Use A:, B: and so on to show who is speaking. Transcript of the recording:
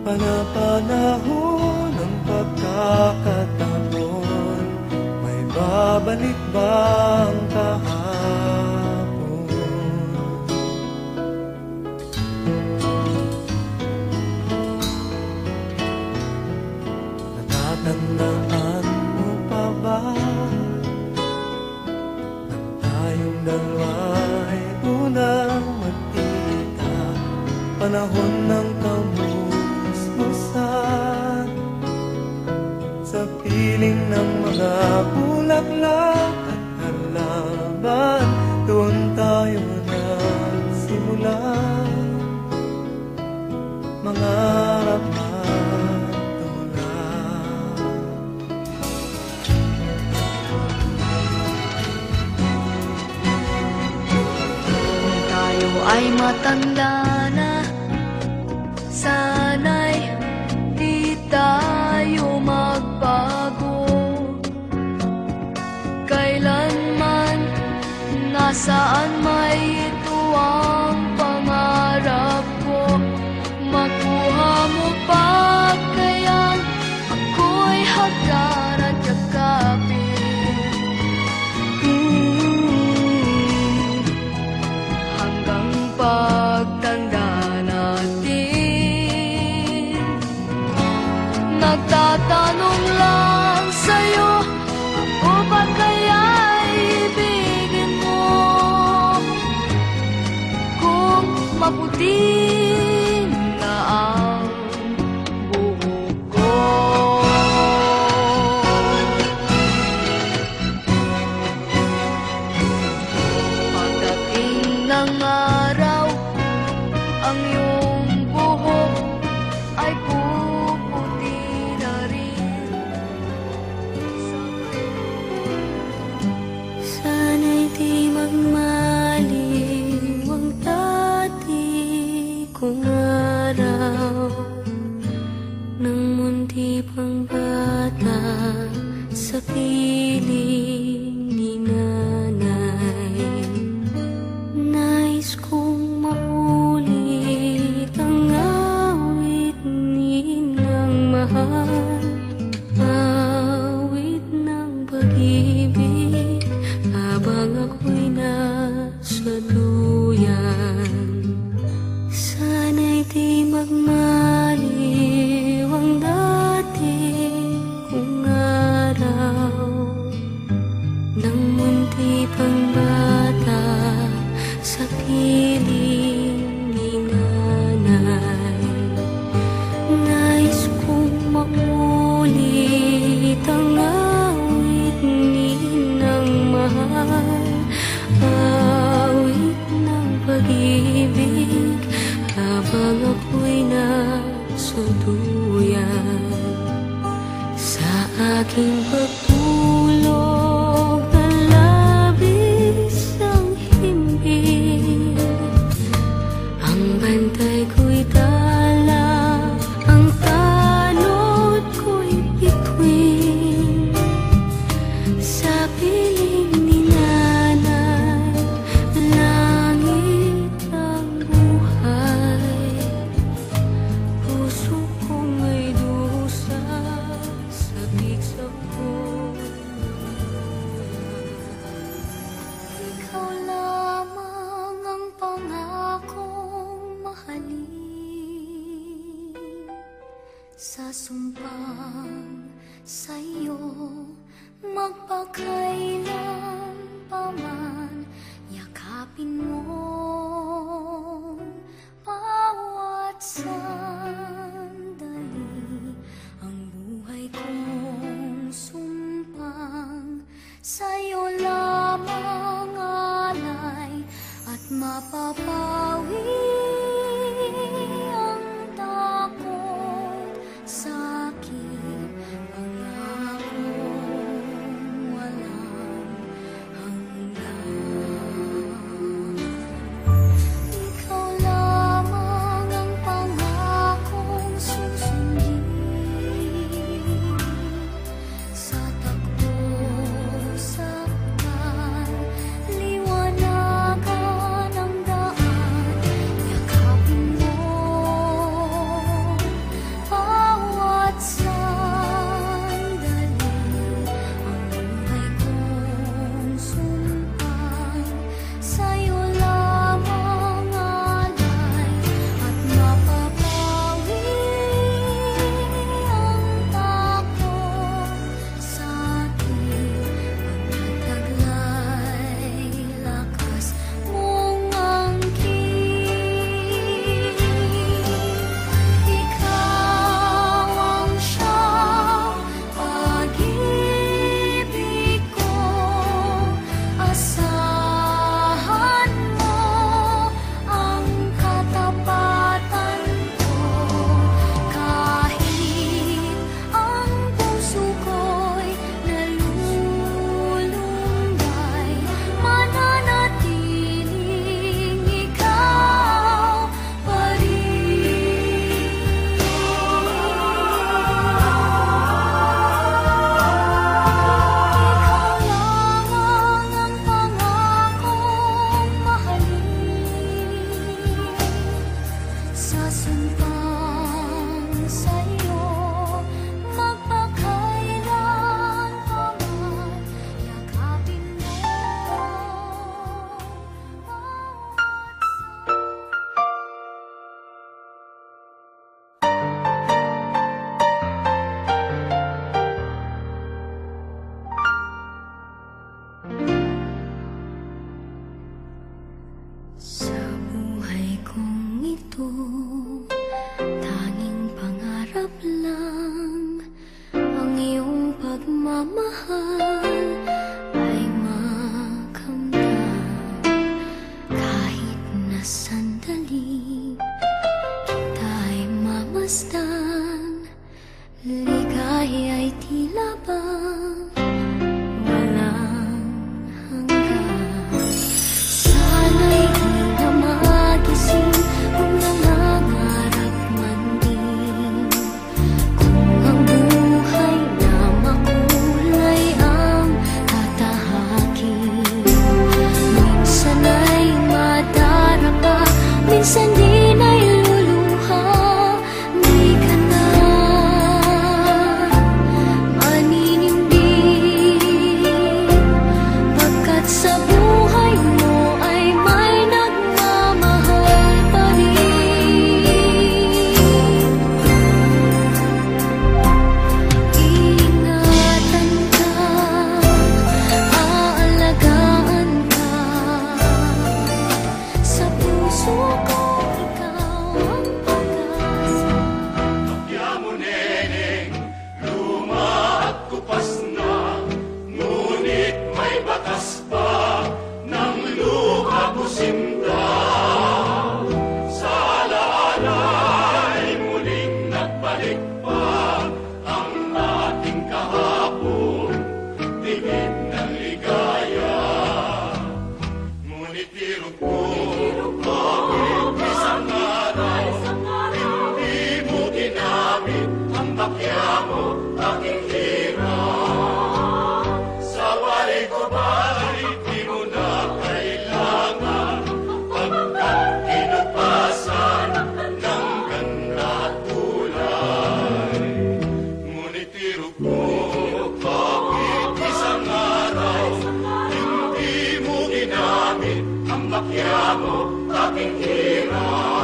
A: Panapanahon ng pagkakataon, may babalik bang kahapon? Natatandaan mo pa ba nang tayong dalawa'y unang magkita? Panahon ng kamusmusan sa piling ng mga bulaklak at halaman, doon tayo nagsimula mangarap magtulak.
B: Kung tayo ay matanda na, sana'y di tayo magbago. Kailanman, nasaan may ito ang pangarap ko. Makuha mo pa kaya ako'y hagdan at yakapin. Hanggang pagtanda natin, nagtatanong lang sa'yo, ako ba kaya'y ibigin mo? Kung maputi na ang buhok ko, pagdating ng araw, ang iyong buhok ay puputi na rin.
C: Sana'y di magmaliw ang dati kong araw, nang munti pang bata sa piling ni nanay. Nais kong maulit ang awit ninang mahal, awit ng pag-ibig habang ako'y nasa duyan. Sana'y di magmaliw ang dati kong araw, nang munti pang bata sa piling ni nanay. Nais kong maulit ang awit ninang mahal, awit ng pag-ibig habang ako'y nasa duyan. Sa aking pagtulog na labis ang himbing, ang bantay ko'y dala, ang tanod ko'y bituin. Sa piling ni nanay, langit ang buhay, puso kong may dusa, sabik sa buhay. Ikaw lamang ang pangakong mahalin, sa sumpang sa'yo magpakailan paman, yakapin mo bawat sandali. Ang buhay kong sumpang sa'yo lamang alay, at mapapawi ang takot, sakit, pangakong walang hanggan.
D: ginamit ang bakya mo, aking hirap. Sa wari ko ba'y di mo na kailangan pagkat kinupasan ng ganda at kulay. Ngunit tiro ko, bakit isang araw hindi mo ginamit ang bakya mo, aking hirap.